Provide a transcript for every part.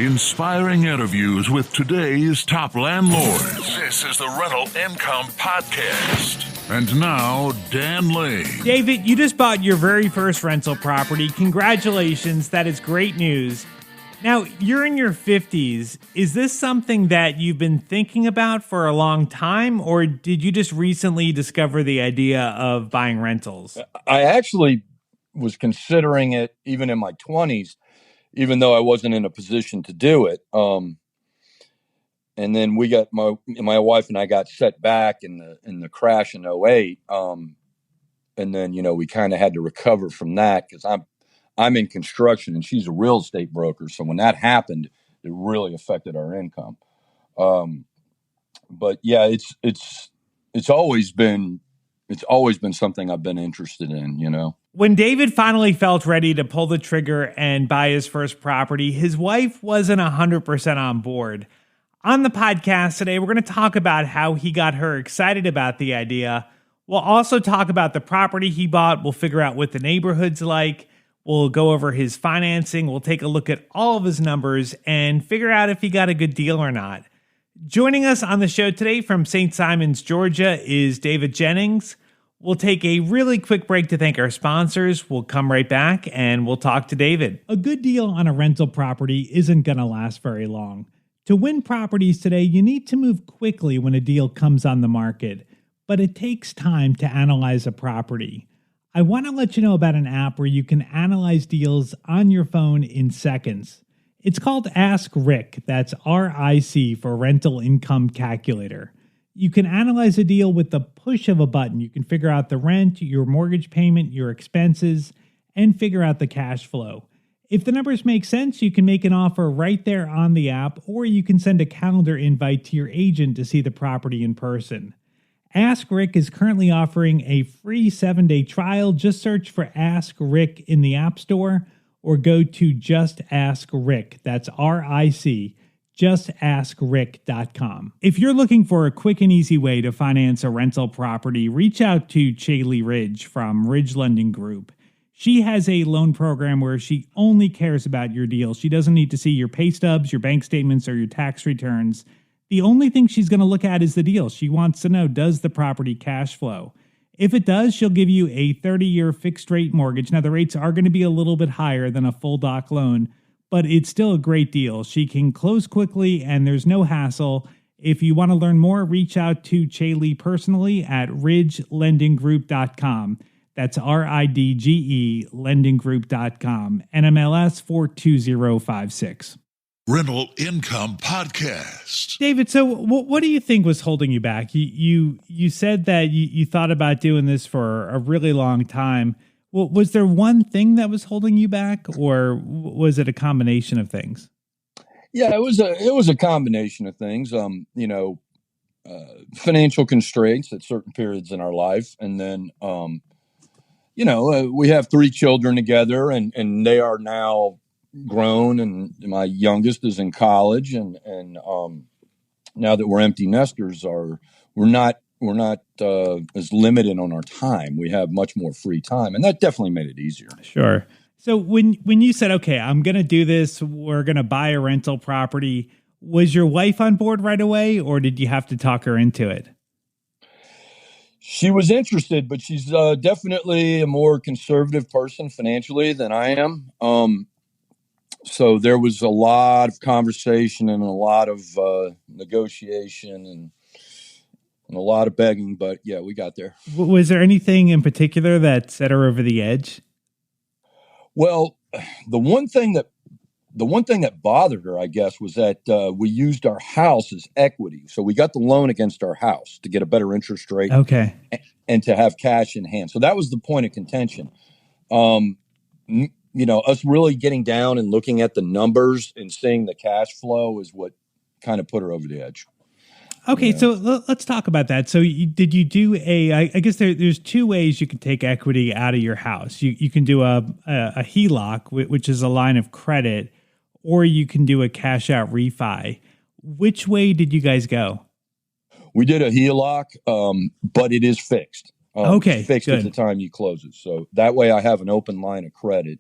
Inspiring interviews with today's top landlords. This is the Rental Income Podcast. And now, Dan Lane. David, you just bought your very first rental property. Congratulations. That is great news. Now, you're in your 50s. Is this something that you've been thinking about for a long time, or did you just recently discover the idea of buying rentals? I actually was considering it even in my 20s, even though I wasn't in a position to do it. And then we got my wife and I got set back in the crash in '08. And then, we kind of had to recover from that because I'm in construction and she's a real estate broker. So when that happened, it really affected our income. But yeah, it's always been something I've been interested in, When David finally felt ready to pull the trigger and buy his first property, his wife wasn't 100% on board. On the podcast today, we're going to talk about how he got her excited about the idea. We'll also talk about the property he bought. We'll figure out what the neighborhood's like. We'll go over his financing. We'll take a look at all of his numbers and figure out if he got a good deal or not. Joining us on the show today from St. Simons, Georgia, is David Jennings. We'll take a really quick break to thank our sponsors. We'll come right back and we'll talk to David. A good deal on a rental property isn't going to last very long. To win properties today, you need to move quickly when a deal comes on the market, but it takes time to analyze a property. I want to let you know about an app where you can analyze deals on your phone in seconds. It's called Ask Rick. That's RIC for Rental Income Calculator. You can analyze a deal with the push of a button. You can figure out the rent, your mortgage payment, your expenses, and figure out the cash flow. If the numbers make sense, you can make an offer right there on the app, or you can send a calendar invite to your agent to see the property in person. Ask Rick is currently offering a free 7-day trial. Just search for Ask Rick in the App Store or go to Just Ask Rick. That's RIC. JustAskRick.com. If you're looking for a quick and easy way to finance a rental property, reach out to Chaley Ridge from Ridge Lending Group. She has a loan program where she only cares about your deal. She doesn't need to see your pay stubs, your bank statements, or your tax returns. The only thing she's going to look at is the deal. She wants to know, does the property cash flow? If it does, she'll give you a 30-year fixed rate mortgage. Now, the rates are going to be a little bit higher than a full doc loan, but it's still a great deal. She can close quickly and there's no hassle. If you want to learn more, reach out to Chaley personally at ridgelendinggroup.com. That's RIDGE lendinggroup.com. NMLS 42056. Rental Income Podcast. David, so what do you think was holding you back? You said that you thought about doing this for a really long time. Well, was there one thing that was holding you back, or was it a combination of things? Yeah, it was a combination of things. Financial constraints at certain periods in our life, and then we have 3 children together, and they are now grown, and my youngest is in college, and now that we're empty nesters, we're not as limited on our time. We have much more free time, and that definitely made it easier. Sure. So when you said, okay, I'm going to do this, we're going to buy a rental property, was your wife on board right away, or did you have to talk her into it? She was interested, but she's definitely a more conservative person financially than I am. So there was a lot of conversation and a lot of negotiation and a lot of begging, but yeah, we got there. Was there anything in particular that set her over the edge? Well, the one thing that bothered her, I guess, was that we used our house as equity. So we got the loan against our house to get a better interest rate. Okay. And to have cash in hand. So that was the point of contention. Us really getting down and looking at the numbers and seeing the cash flow is what kind of put her over the edge. Okay, so let's talk about that. So did you do I guess there's 2 ways you can take equity out of your house. You can do a HELOC, which is a line of credit, or you can do a cash out refi. Which way did you guys go? We did a HELOC, but it is fixed. Okay, fixed good. at the time you close it. So that way I have an open line of credit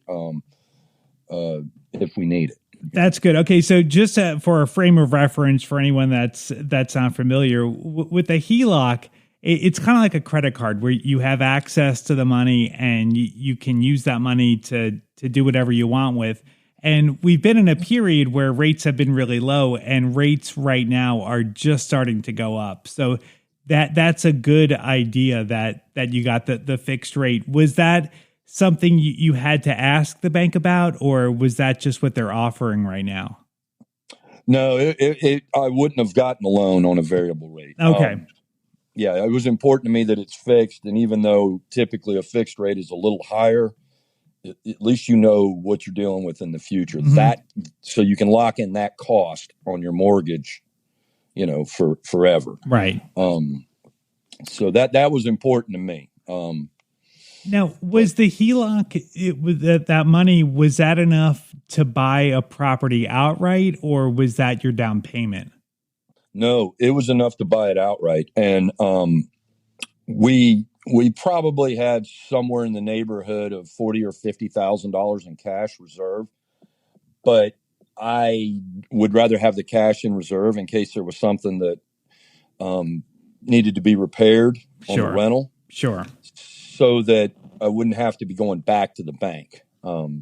if we need it. That's good. Okay, so just for a frame of reference for anyone that's not familiar with the HELOC, it's kind of like a credit card where you have access to the money and you can use that money to do whatever you want with. And we've been in a period where rates have been really low, and rates right now are just starting to go up. So that's a good idea that you got the fixed rate. Was that something you had to ask the bank about, or was that just what they're offering right now? No, I wouldn't have gotten a loan on a variable rate. Okay. Yeah, it was important to me that it's fixed. And even though typically a fixed rate is a little higher, at least you know what you're dealing with in the future. Mm-hmm. So you can lock in that cost on your mortgage, for forever. Right. So that was important to me. Now, was the HELOC, that money, was that enough to buy a property outright, or was that your down payment? No, it was enough to buy it outright. And we probably had somewhere in the neighborhood of $40,000 or $50,000 in cash reserve, but I would rather have the cash in reserve in case there was something that needed to be repaired on the rental. Sure. So that I wouldn't have to be going back to the bank.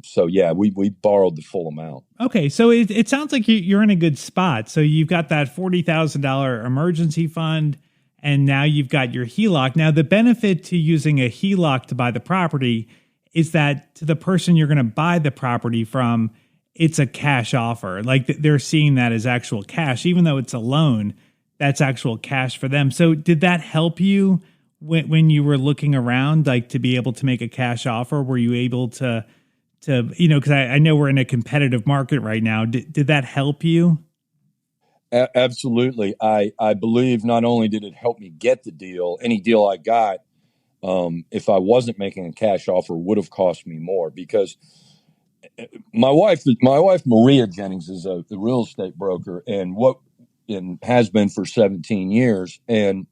So yeah, we borrowed the full amount. Okay, so it sounds like you're in a good spot. So you've got that $40,000 emergency fund, and now you've got your HELOC. Now, the benefit to using a HELOC to buy the property is that to the person you're going to buy the property from, it's a cash offer. Like they're seeing that as actual cash, even though it's a loan, that's actual cash for them. So did that help you when you were looking around, like to be able to make a cash offer? Were you able to because I know we're in a competitive market right now. Did that help you? Absolutely. I believe not only did it help me get the deal, any deal I got, if I wasn't making a cash offer, would have cost me more, because my wife Maria Jennings is the real estate broker, and has been for 17 years. And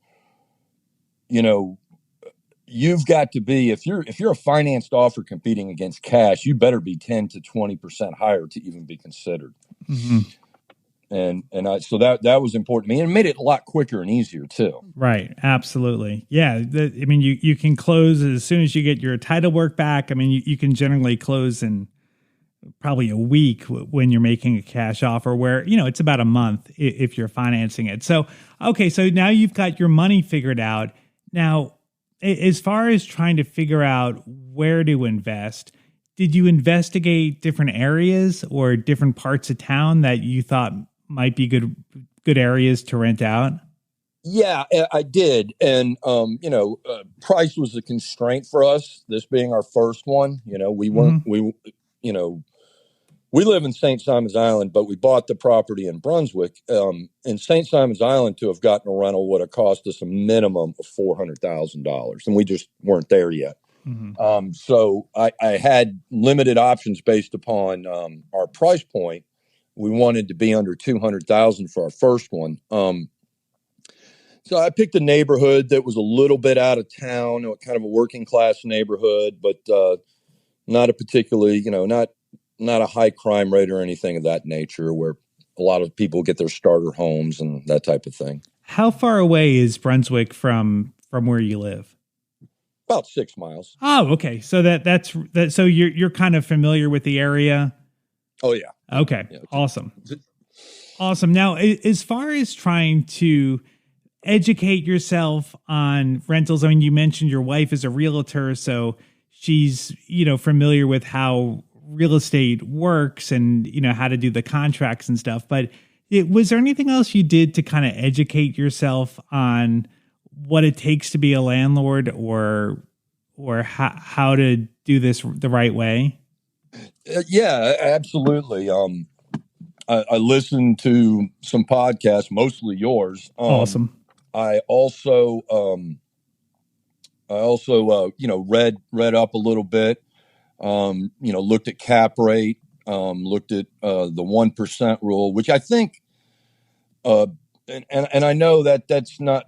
you've got to be, if you're a financed offer competing against cash, you better be 10 to 20% higher to even be considered. Mm-hmm. So that was important to me, and it made it a lot quicker and easier too. Right. Absolutely. Yeah. You can close as soon as you get your title work back. I mean, you can generally close in probably a week when you're making a cash offer, where, it's about a month if you're financing it. So, okay. So now you've got your money figured out. Now, as far as trying to figure out where to invest, did you investigate different areas or different parts of town that you thought might be good areas to rent out? Yeah, I did. And, price was a constraint for us, this being our first one. We weren't, we live in St. Simons Island, but we bought the property in Brunswick. In St. Simons Island, to have gotten a rental would have cost us a minimum of $400,000, and we just weren't there yet. Mm-hmm. So I had limited options based upon our price point. We wanted to be under $200,000 for our first one. So I picked a neighborhood that was a little bit out of town, kind of a working class neighborhood, but not a particularly, not a high crime rate or anything of that nature, where a lot of people get their starter homes and that type of thing. How far away is Brunswick from where you live? About 6 miles. Oh, okay. So that's so you're kind of familiar with the area. Oh yeah. Okay. Yeah. Awesome. Awesome. Now, as far as trying to educate yourself on rentals, I mean, you mentioned your wife is a realtor, so she's, familiar with how real estate works and, how to do the contracts and stuff. But was there anything else you did to kind of educate yourself on what it takes to be a landlord, or how to do this the right way? Yeah, absolutely. I listened to some podcasts, mostly yours. Awesome. I also read up a little bit. Looked at cap rate. Looked at the 1% rule, which I think, and I know that's not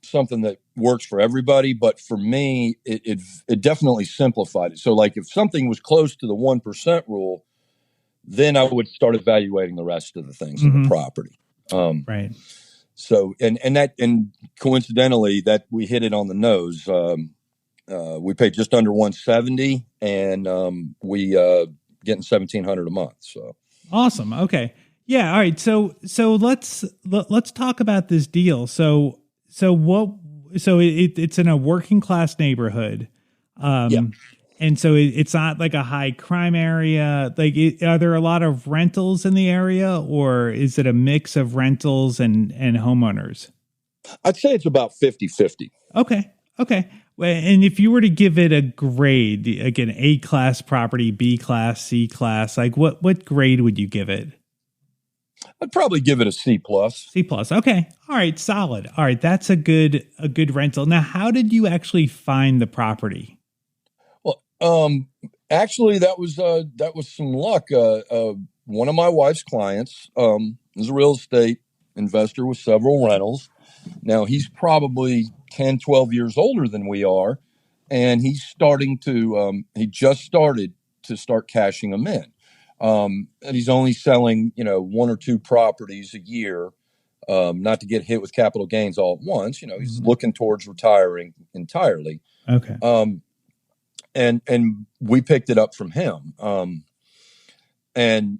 something that works for everybody, but for me, it definitely simplified it. So, like, if something was close to the 1% rule, then I would start evaluating the rest of the things in the property. Right. So, and coincidentally, that we hit it on the nose. We paid just under 170, and we getting 1,700 a month. So awesome. Okay. Yeah. All right. So let's talk about this deal. So it's in a working class neighborhood. yeah. And so it's not like a high crime area. Like, are there a lot of rentals in the area, or is it a mix of rentals and homeowners? I'd say it's about 50-50. Okay. Okay. Well, and if you were to give it a grade, like an A class property, B class, C class, like what grade would you give it? I'd probably give it a C plus. C plus. Okay. All right. Solid. All right. That's a good rental. Now, how did you actually find the property? Well, actually, that was some luck. One of my wife's clients is a real estate investor with several rentals. Now, he's probably 10, 12 years older than we are, and he's starting to he just started to start cashing them in. And he's only selling, one or two properties a year, not to get hit with capital gains all at once. He's looking towards retiring entirely. Okay. And we picked it up from him. And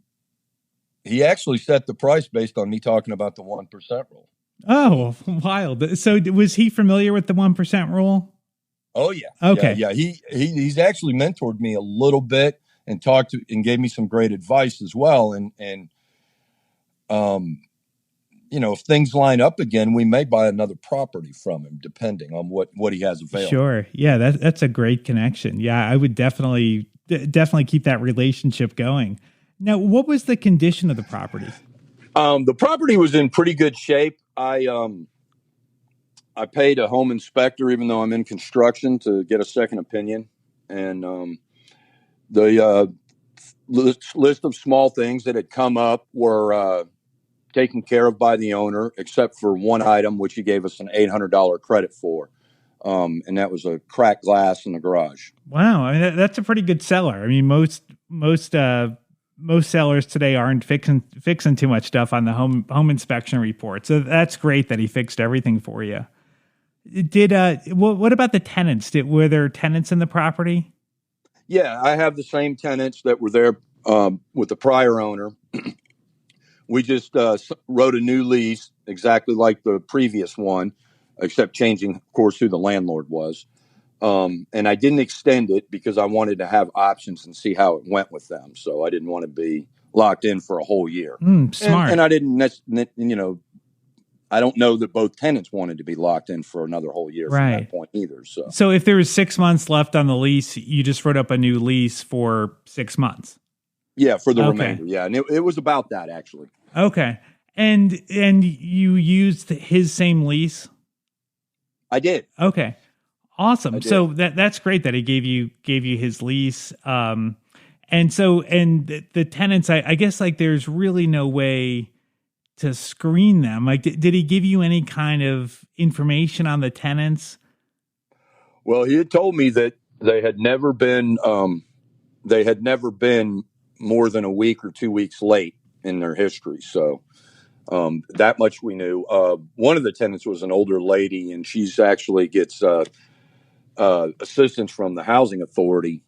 he actually set the price based on me talking about the 1% rule. Oh, wild. So was he familiar with the 1% rule? Oh yeah. Okay. Yeah. He's actually mentored me a little bit and and gave me some great advice as well. And if things line up again, we may buy another property from him, depending on what he has available. Sure. Yeah, that's a great connection. Yeah, I would definitely keep that relationship going. Now, what was the condition of the property? The property was in pretty good shape. I paid a home inspector, even though I'm in construction, to get a second opinion. And the list of small things that had come up were taken care of by the owner, except for one item, which he gave us an $800 credit for. And that was a cracked glass in the garage. Wow. I mean, that's a pretty good seller. I mean, most sellers today aren't fixing too much stuff on the home inspection report. So that's great that he fixed everything for you. What about the tenants? Were there tenants in the property? Yeah, I have the same tenants that were there with the prior owner. We just wrote a new lease exactly like the previous one, except changing, of course, who the landlord was. And I didn't extend it because I wanted to have options and see how it went with them. So I didn't want to be locked in for a whole year. Smart. And I didn't, I don't know that both tenants wanted to be locked in for another whole year from that point either. So if there was 6 months left on the lease, you just wrote up a new lease for 6 months. Yeah, for the remainder. Yeah, and it was about that actually. Okay, and you used his same lease. I did. Okay, awesome. So that's great that he gave you his lease. And the tenants, I guess, like, there's really no way to screen them. Like, did he give you any kind of information on the tenants? Well, he had told me that they had never been more than a week or 2 weeks late in their history. So that much we knew. One of the tenants was an older lady, and she's actually gets assistance from the housing authority,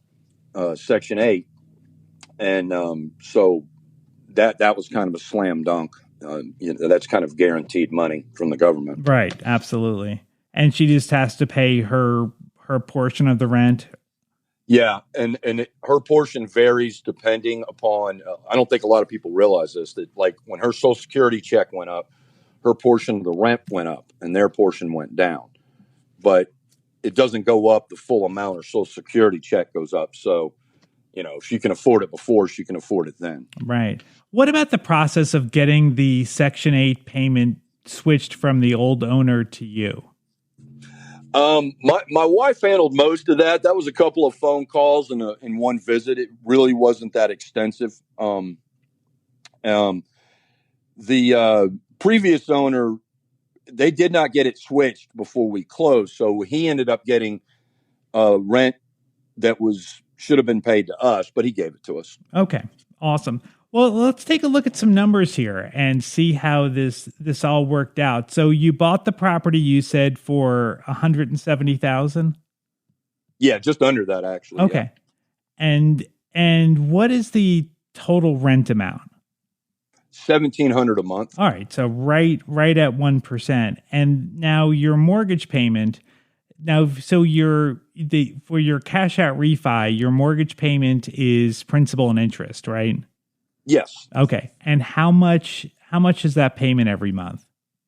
Section 8. And so that was kind of a slam dunk. That's kind of guaranteed money from the government. Right. Absolutely. And she just has to pay her portion of the rent. Yeah. And her portion varies depending upon, I don't think a lot of people realize this, that like when her Social Security check went up, her portion of the rent went up and their portion went down. But it doesn't go up the full amount. Her Social Security check goes up. So, if she can afford it before, she can afford it then. Right. What about the process of getting the Section 8 payment switched from the old owner to you? My wife handled most of that. That was a couple of phone calls and one visit. It really wasn't that extensive. The previous owner, they did not get it switched before we closed. So he ended up getting rent that should have been paid to us, but he gave it to us. Okay. Awesome. Well, let's take a look at some numbers here and see how this all worked out. So you bought the property, you said, for 170,000. Yeah, just under that actually. Okay, and what is the total rent amount? 1,700 a month. All right, so right at 1%. And now your mortgage payment. Now, so for your cash out refi, your mortgage payment is principal and interest, right? Yes. Okay. And how much is that payment every month?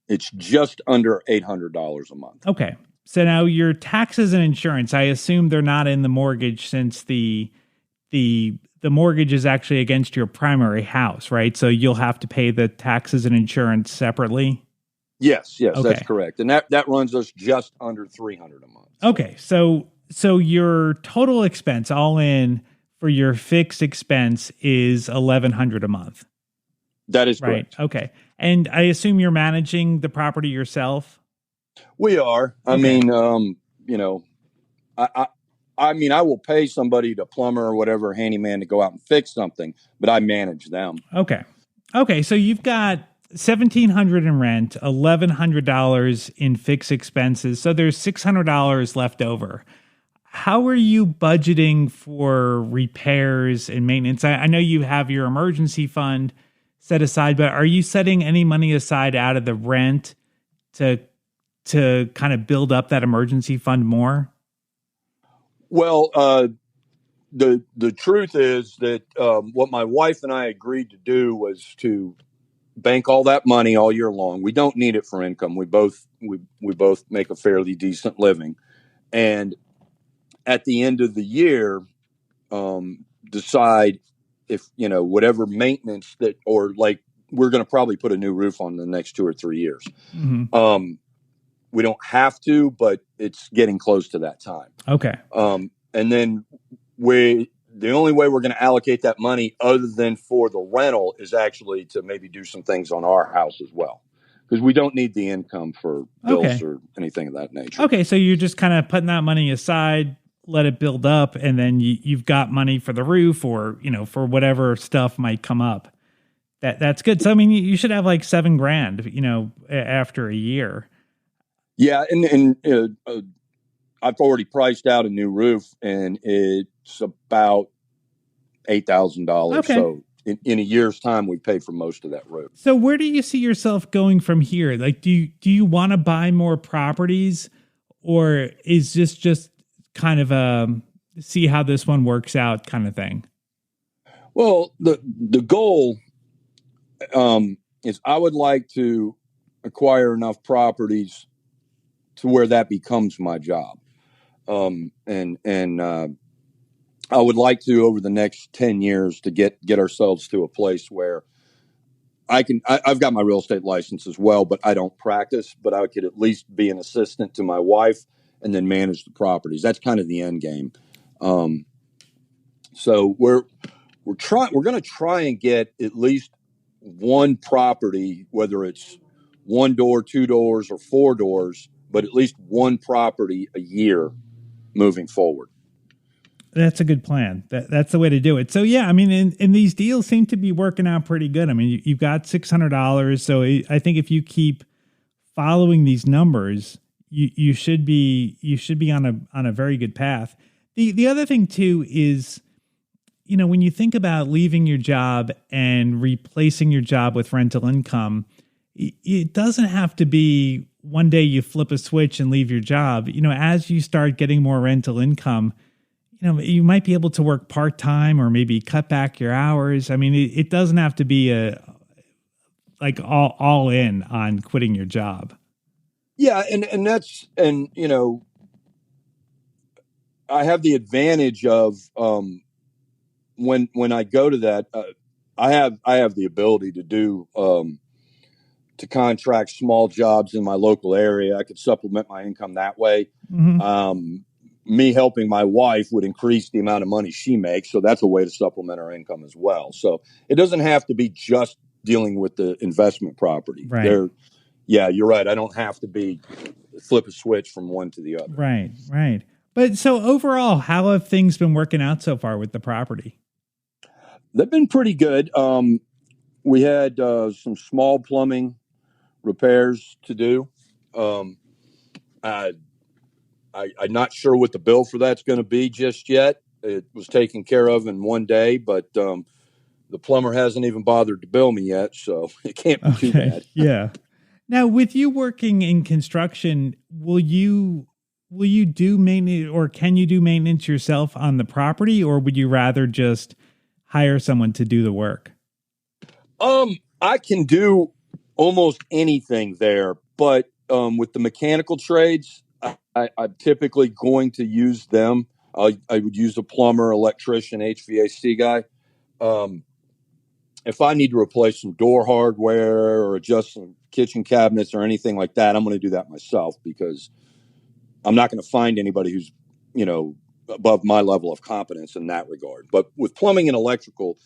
It's just under $800 a month. Okay. So now your taxes and insurance, I assume they're not in the mortgage since the mortgage is actually against your primary house, right? So you'll have to pay the taxes and insurance separately. Yes, Okay. That's correct. And that runs us just under $300 a month. Okay. So your total expense all in for your fixed expense is $1,100 a month. That is right. correct. Okay. And I assume you're managing the property yourself? We are. I mean, I will pay somebody, to plumber or whatever, handyman, to go out and fix something, but I manage them. Okay. So you've got $1,700 in rent, $1,100 in fixed expenses. So there's $600 left over. How are you budgeting for repairs and maintenance? I know you have your emergency fund set aside, but are you setting any money aside out of the rent to kind of build up that emergency fund more? Well, the truth is that what my wife and I agreed to do was to bank all that money all year long. We don't need it for income. We both make a fairly decent living, and at the end of the year, decide if, whatever maintenance that, or like, we're going to probably put a new roof on in the next 2 or 3 years. Mm-hmm. We don't have to, but it's getting close to that time. Okay. And then the only way we're going to allocate that money other than for the rental is actually to maybe do some things on our house as well, because we don't need the income for bills or anything of that nature. Okay. So you're just kind of putting that money aside, let it build up, and then you've got money for the roof or, for whatever stuff might come up. That's good. So, I mean, you should have like $7,000, after a year. Yeah. And I've already priced out a new roof, and it's about $8,000. Okay. So in a year's time, we paid for most of that roof. So where do you see yourself going from here? Like, do you want to buy more properties, or is this just kind of a see how this one works out kind of thing? Well, the goal is I would like to acquire enough properties to where that becomes my job. And I would like to, over the next 10 years, to get ourselves to a place where I've got my real estate license as well, but I don't practice, but I could at least be an assistant to my wife and then manage the properties. That's kind of the end game. So we're going to try and get at least one property, whether it's 1 door, 2 doors, or 4 doors, but at least one property a year moving forward. That's a good plan. That's the way to do it. So yeah, I mean, and these deals seem to be working out pretty good. I mean, you've got $600. So I think if you keep following these numbers, you should be on a very good path. The other thing too is, when you think about leaving your job and replacing your job with rental income, it doesn't have to be one day you flip a switch and leave your job. As you start getting more rental income, you might be able to work part-time or maybe cut back your hours. I mean, it doesn't have to be all in on quitting your job. Yeah. And that's, I have the advantage of, when I go to that, I have the ability to do, to contract small jobs in my local area. I could supplement my income that way. Mm-hmm. Me helping my wife would increase the amount of money she makes. So that's a way to supplement our income as well. So it doesn't have to be just dealing with the investment property. Right. Yeah, you're right. I don't have to be flip a switch from one to the other. Right. But so overall, how have things been working out so far with the property? They've been pretty good. We had some small plumbing repairs to do. I'm not sure what the bill for that's going to be just yet. It was taken care of in one day, but the plumber hasn't even bothered to bill me yet, so it can't be too bad. Yeah. Now, with you working in construction, will you do maintenance, or can you do maintenance yourself on the property, or would you rather just hire someone to do the work? I can do almost anything there, but with the mechanical trades, I'm typically going to use them. I would use a plumber, electrician, HVAC guy. If I need to replace some door hardware or adjust some kitchen cabinets or anything like that, I'm going to do that myself, because I'm not going to find anybody who's, above my level of competence in that regard. But with plumbing and electrical,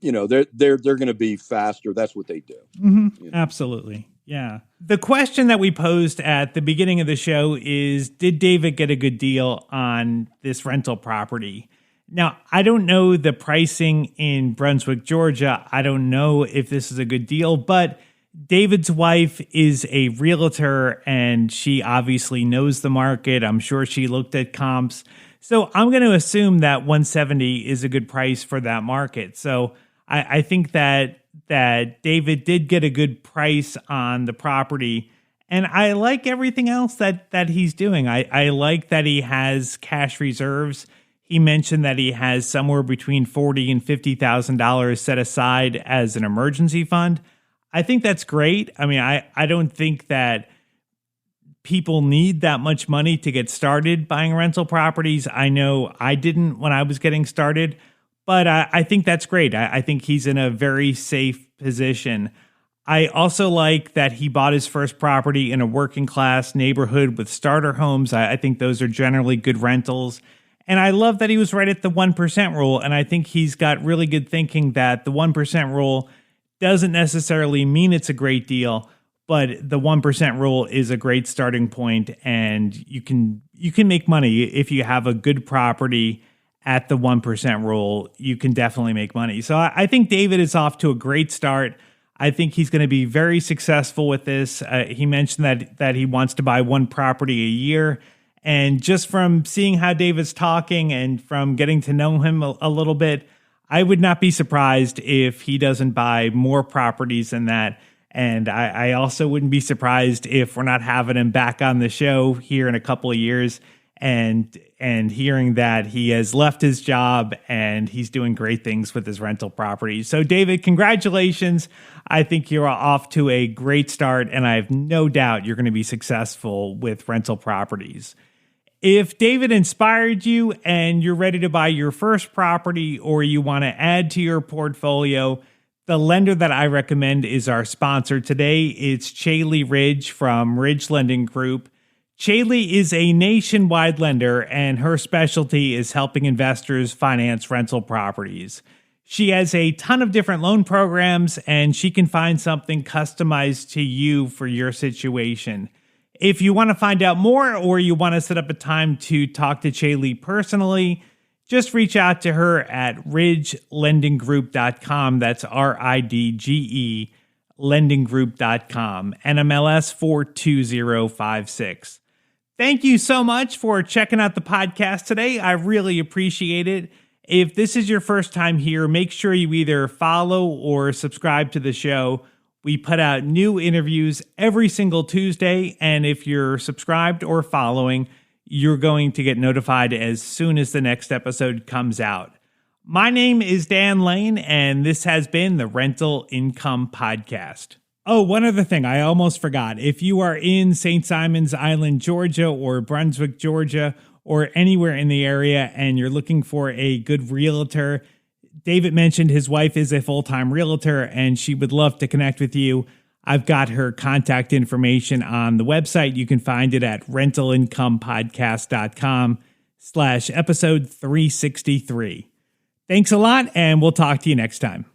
they're going to be faster. That's what they do. Mm-hmm. Absolutely. Yeah. The question that we posed at the beginning of the show is, did David get a good deal on this rental property? Now, I don't know the pricing in Brunswick, Georgia. I don't know if this is a good deal, but David's wife is a realtor and she obviously knows the market. I'm sure she looked at comps. So I'm going to assume that 170 is a good price for that market. So I think that David did get a good price on the property. And I like everything else that he's doing. I like that he has cash reserves. He mentioned that he has somewhere between $40,000 and $50,000 set aside as an emergency fund. I think that's great. I mean, I don't think that people need that much money to get started buying rental properties. I know I didn't when I was getting started, but I think that's great. I think he's in a very safe position. I also like that he bought his first property in a working class neighborhood with starter homes. I think those are generally good rentals. And I love that he was right at the 1% rule. And I think he's got really good thinking that the 1% rule doesn't necessarily mean it's a great deal, but the 1% rule is a great starting point, and you can make money if you have a good property at the 1% rule. You can definitely make money. So I think David is off to a great start. I think he's going to be very successful with this. He mentioned that he wants to buy one property a year. And just from seeing how David's talking and from getting to know him a little bit, I would not be surprised if he doesn't buy more properties than that. And I also wouldn't be surprised if we're not having him back on the show here in a couple of years and hearing that he has left his job and he's doing great things with his rental properties. So David, congratulations. I think you're off to a great start, and I have no doubt you're going to be successful with rental properties. If David inspired you and you're ready to buy your first property or you want to add to your portfolio, the lender that I recommend is our sponsor today. It's Chaley Ridge from Ridge Lending Group. Chaley is a nationwide lender, and her specialty is helping investors finance rental properties. She has a ton of different loan programs, and she can find something customized to you for your situation. If you want to find out more or you want to set up a time to talk to Chaley personally, just reach out to her at ridgelendinggroup.com. That's RIDGE lendinggroup.com, NMLS 42056. Thank you so much for checking out the podcast today. I really appreciate it. If this is your first time here, make sure you either follow or subscribe to the show. We put out new interviews every single Tuesday, and if you're subscribed or following, you're going to get notified as soon as the next episode comes out. My name is Dan Lane, and this has been the Rental Income Podcast. Oh, one other thing I almost forgot. If you are in St. Simons Island, Georgia, or Brunswick, Georgia, or anywhere in the area, and you're looking for a good realtor, David mentioned his wife is a full-time realtor, and she would love to connect with you. I've got her contact information on the website. You can find it at rentalincomepodcast.com/episode 363. Thanks a lot, and we'll talk to you next time.